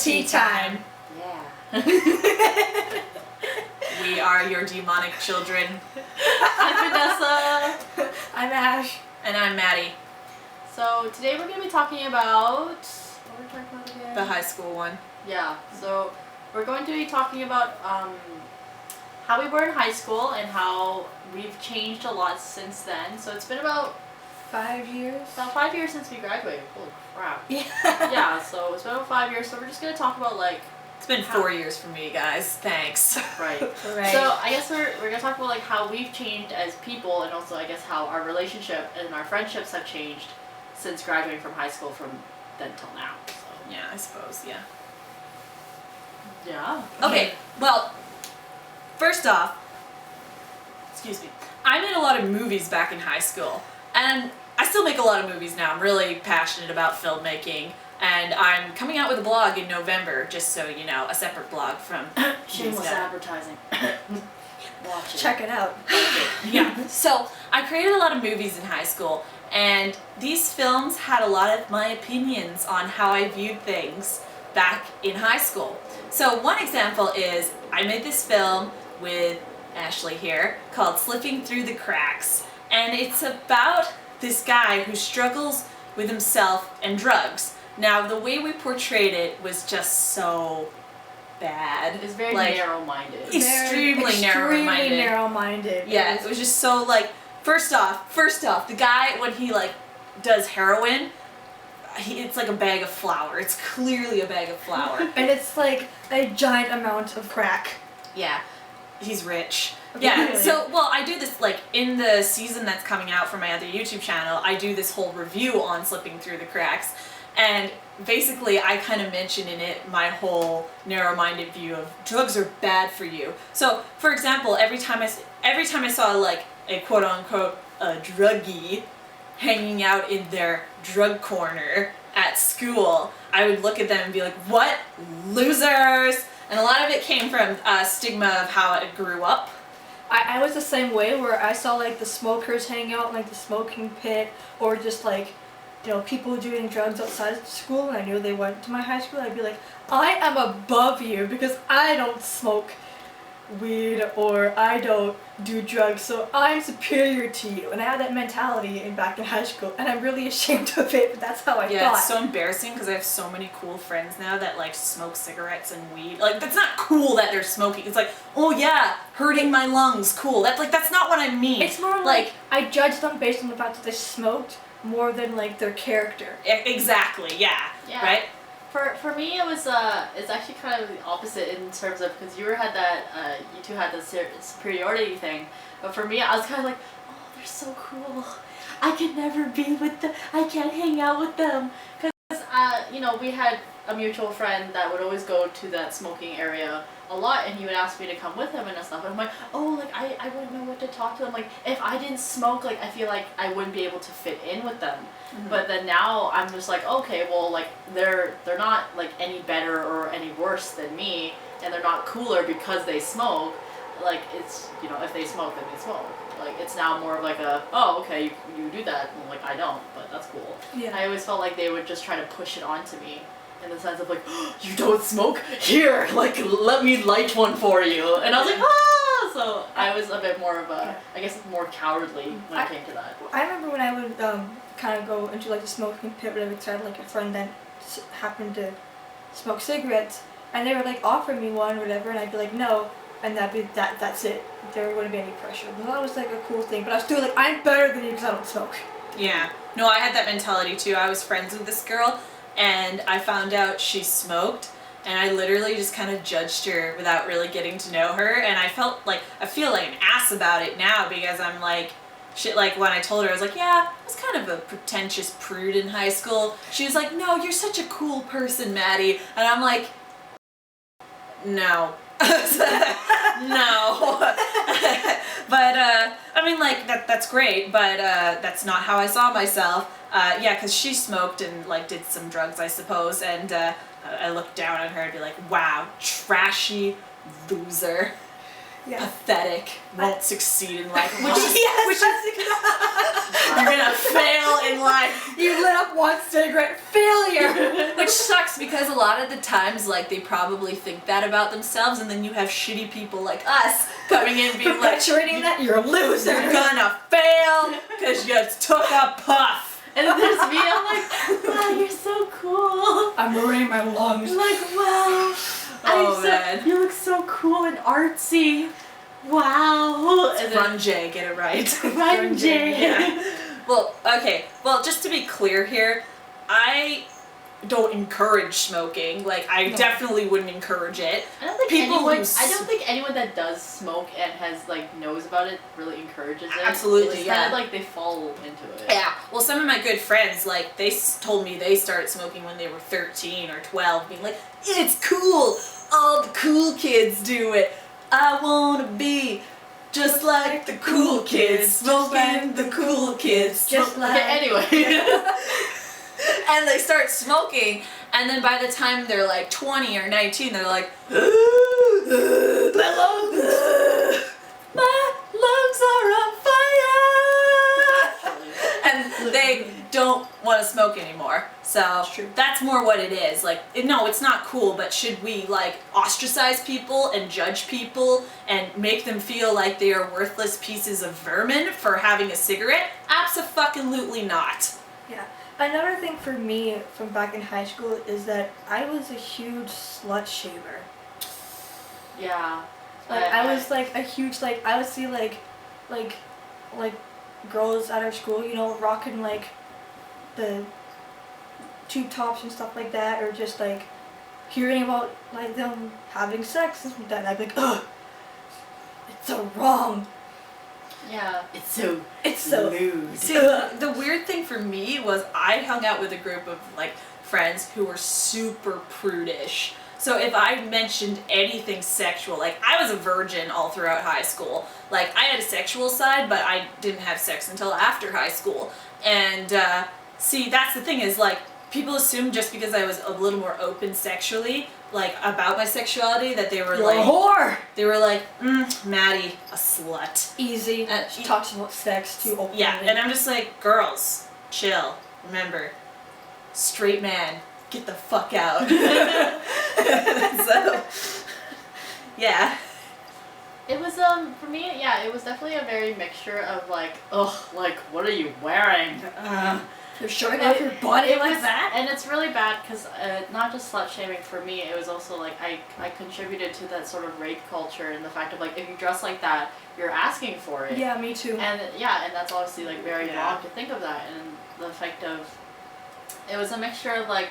tea time. Yeah. We are your demonic children. I'm Vanessa. I'm Ash. And I'm Maddy. So today we're going to be talking about... What are we talking about again? The high school one. Yeah, so we're going to be talking about how we were in high school and how we've changed a lot since then. So it's been about 5 years. About 5 years since we graduated. Holy crap. Yeah. Yeah, so it's been about 5 years. So we're just going to talk about like... It's been 4 years for me, guys. Thanks. Right. Right. So I guess we're going to talk about like how we've changed as people, and also I guess how our relationship and our friendships have changed since graduating from high school from then till now. So. Yeah, I suppose, yeah. Yeah. Okay, well, first off, excuse me, I made a lot of movies back in high school, and I still make a lot of movies now. I'm really passionate about filmmaking, and I'm coming out with a blog in November, just so you know, a separate blog from Shameless advertising. Watch it. Check it out. Yeah, so I created a lot of movies in high school, and these films had a lot of my opinions on how I viewed things back in high school. So one example is I made this film with Ashley here called Slipping Through the Cracks, and it's about this guy who struggles with himself and drugs. Now the way we portrayed it was just so bad. It's very narrow-minded. Extremely narrow-minded. narrow-minded. Yeah, it was just so like, first off, the guy when he like does heroin, it's like a bag of flour. It's clearly a bag of flour. And it's like a giant amount of crack. Yeah, he's rich. Okay, Yeah, really? so, well, I do this, like, in the season that's coming out for my other YouTube channel, I do this whole review on Slipping Through the Cracks, and basically I kind of mention in it my whole narrow-minded view of drugs are bad for you. So, for example, every time I saw, like, a quote-unquote druggie hanging out in their drug corner at school, I would look at them and be like, what? Losers! And a lot of it came from stigma of how it grew up. I was the same way, where I saw like the smokers hang out in like the smoking pit, or just like, you know, people doing drugs outside of school, and I knew they went to my high school. I'd be like, I am above you because I don't smoke weed or I don't do drugs, so I'm superior to you. And I had that mentality back in high school, and I'm really ashamed of it, but that's how I Yeah, thought. it's so embarrassing because I have so many cool friends now that like smoke cigarettes and weed. Like, that's not cool that they're smoking. It's like, oh yeah, hurting my lungs, cool. That's not what I mean. It's more like I judge them based on the fact that they smoked more than like their character. Exactly, yeah. Right? For me, it was it's actually kind of the opposite in terms of, because you had that you two had the superiority thing, but for me I was kind of like, oh, they're so cool. I can never be with them. I can't hang out with them, because you know, we had a mutual friend that would always go to that smoking area a lot, and he would ask me to come with him and stuff, and I'm like, oh, like I wouldn't know what to talk to them. Like, if I didn't smoke, like I feel like I wouldn't be able to fit in with them. Mm-hmm. But then now I'm just like, okay, well, like they're not like any better or any worse than me, and they're not cooler because they smoke. Like, it's, you know, if they smoke, then they smoke. Like, it's now more of like a, oh, okay, you do that, and like I don't, but that's cool. Yeah. I always felt like they would just try to push it onto me, in the sense of like, oh, you don't smoke? Here, like, let me light one for you. And I was like, ah! So I was a bit more of a, I guess, more cowardly when it came to that. I remember when I would kind of go into like the smoking pit, whatever, because I had like a friend that happened to smoke cigarettes, and they would like offer me one, or whatever, and I'd be like, no, and that's it. There wouldn't be any pressure. But that was like a cool thing. But I was still like, I'm better than you because I don't smoke. Yeah. No, I had that mentality too. I was friends with this girl, and I found out she smoked, and I literally just kind of judged her without really getting to know her, and I feel like an ass about it now, because I'm like, shit, like when I told her, I was like, yeah, I was kind of a pretentious prude in high school. She was like, no, you're such a cool person, Maddy. And I'm like, no. No. But, I mean, like, that's great, but that's not how I saw myself. Yeah, because she smoked and, like, did some drugs, I suppose, and I looked down on her and be like, wow, trashy loser. Yeah. Pathetic, won't succeed in life. You're gonna fail in life. You lit up one cigarette, failure. Which sucks because a lot of the times, like, they probably think that about themselves, and then you have shitty people like us coming in being like, Perpetuating that, you're a loser. you're gonna fail because you took a puff. And then there's me, I'm like, wow, you're so cool. I'm ruining my lungs. I'm like, wow. Man. You look so cool and artsy. Wow. It's grungy, get it right. Grungy. Yeah. Well, okay. Well, just to be clear here, I don't encourage smoking. Like, I definitely wouldn't encourage it. I don't think People anyone that does smoke and has like knows about it really encourages it. Absolutely, it's yeah. kind of like they fall into it. Yeah. Well, some of my good friends, like, they told me they started smoking when they were 13 or 12, being like, it's cool. All the cool kids do it. I wanna be just like the cool kids, smoking the cool kids. Just like... Anyway. And they start smoking, and then by the time they're like 20 or 19, they're like, my lungs are on fire, and they don't want to smoke anymore. So that's more what it is. Like, no, it's not cool, but should we like ostracize people and judge people and make them feel like they are worthless pieces of vermin for having a cigarette? Abso-fucking-lutely not. Yeah. Another thing for me from back in high school is that I was a huge slut-shamer. Yeah. Like, I was like a huge, like, I would see like girls at our school, you know, rocking like the tube tops and stuff like that, or just like hearing about like them having sex and that, and I'd be like, ugh, it's so wrong. Yeah. It's so lewd. See, the weird thing for me was I hung out with a group of like friends who were super prudish. So if I mentioned anything sexual, like I was a virgin all throughout high school. Like I had a sexual side, but I didn't have sex until after high school. And see, that's the thing is like people assume just because I was a little more open sexually, like about my sexuality, that they were You're like a whore. They were like, Maddy, a slut. Easy. She talks about sex too openly. Yeah, and I'm just like, girls, chill. Remember, straight man, get the fuck out. So, yeah. It was for me, yeah, it was definitely a very mixture of like, ugh, like what are you wearing? You're showing off your body like that? And it's really bad because not just slut shaming for me, it was also like I contributed to that sort of rape culture and the fact of like if you dress like that, you're asking for it. Yeah, me too. And yeah, and that's obviously like very wrong to think of that, and the effect of it was a mixture of like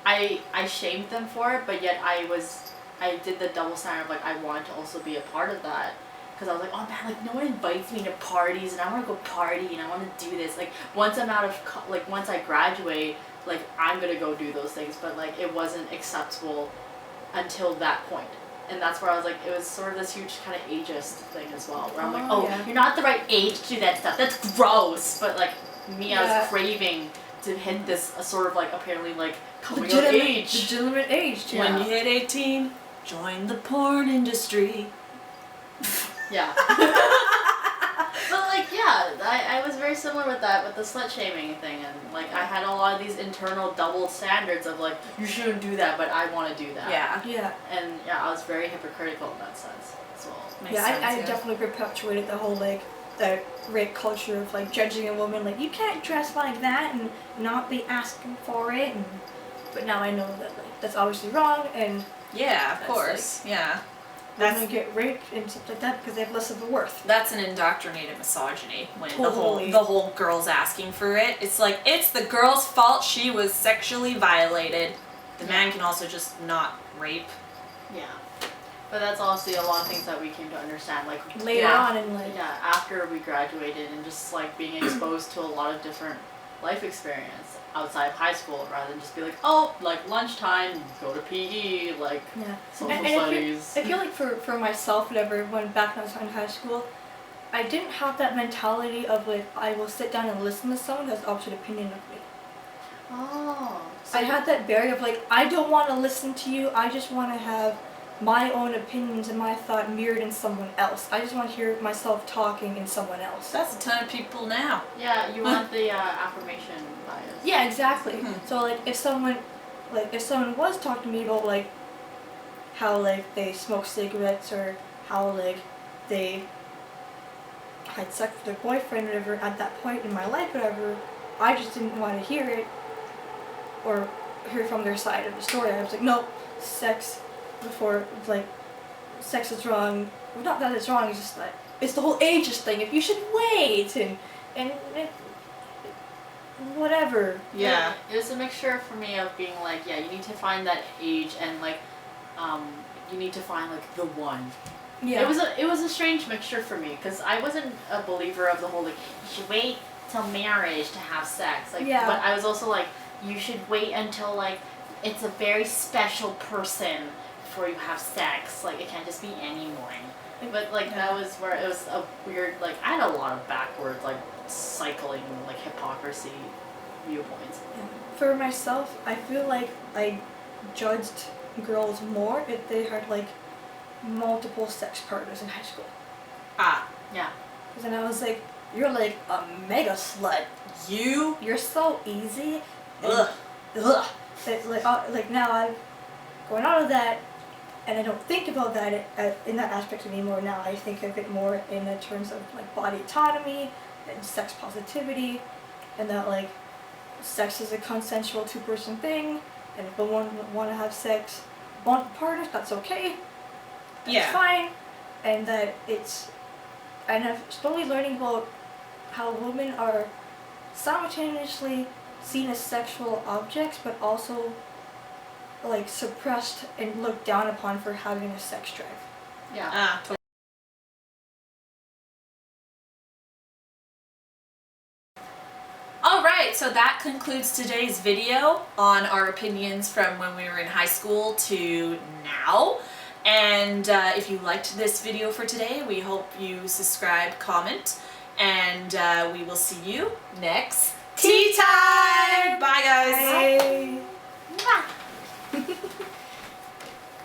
I shamed them for it, but yet I did the double standard of like I wanted to also be a part of that. Because I was like, oh man, like no one invites me to parties, and I want to go party, and I want to do this. Like once I'm out of, once I graduate, like I'm gonna go do those things. But like it wasn't acceptable until that point, and that's where I was like, it was sort of this huge kind of ageist thing as well, where I'm like, oh, yeah. you're not the right age to do that stuff. That's gross. But like me, I was craving to hit this sort of like apparently like coming of age. Legitimate age. Yeah. When you hit 18, join the porn industry. Yeah. But like yeah, I was very similar with that, with the slut shaming thing, and like I had a lot of these internal double standards of like you shouldn't do that, but I want to do that. Yeah. Yeah. And yeah, I was very hypocritical in that sense as well. Makes sense, I definitely perpetuated the whole like that rape culture of like judging a woman like you can't dress like that and not be asking for it, and but now I know that like that's obviously wrong, and Yeah, of That's course. Yeah. women get raped and stuff like that because they have less of a worth. That's an indoctrinated misogyny when Totally. the whole girl's asking for it. It's like it's the girl's fault she was sexually violated. The man can also just not rape. Yeah. But that's also a lot of things that we came to understand, like Later on in life. yeah, after we graduated and just like being exposed to a lot of different life experience outside of high school, rather than just be like, oh, like lunchtime, go to PE, like Yeah. social And studies. I feel like for myself, whatever, when back when I was in high school, I didn't have that mentality of like I will sit down and listen to someone who has the opposite opinion of me. Oh. So I had that barrier of like I don't want to listen to you. I just want to have my own opinions and my thought mirrored in someone else. I just want to hear myself talking in someone else. That's a ton of people now. yeah, you want the affirmation bias. Yeah, exactly. Mhm. So like if someone like if someone was talking to me about like how like they smoke cigarettes or how like they had sex with their boyfriend or whatever at that point in my life, whatever, I just didn't want to hear it or hear from their side of the story. I was like, no, sex before, like, sex is wrong. Well, not that it's wrong, it's just that it's the whole ages thing. If you should wait and whatever. Yeah. It was a mixture for me of being like, yeah, you need to find that age and like, you need to find like the one. Yeah. It was a strange mixture for me because I wasn't a believer of the whole like you should wait till marriage to have sex. Like, Yeah. but I was also like you should wait until like it's a very special person before you have sex. Like it can't just be anyone. But like that was where it was a weird like I had a lot of backwards like cycling like hypocrisy viewpoints. For myself, I feel like I judged girls more if they had like multiple sex partners in high school. Ah. Yeah. Because then I was like, you're like a mega slut. You're so easy. Ugh. Ugh. Like now I'm going out of that, and I don't think about that in that aspect anymore. Now I think of it more in the terms of like body autonomy and sex positivity, and that like sex is a consensual two-person thing, and if one want to have sex, want partners, that's okay. That's Yeah. fine, and that it's, and I'm slowly learning about how women are simultaneously seen as sexual objects, but also like suppressed and looked down upon for having a sex drive. Yeah. Ah. Alright, so that concludes today's video on our opinions from when we were in high school to now. And if you liked this video for today, we hope you subscribe, comment, and we will see you next tea time! Bye guys! Bye.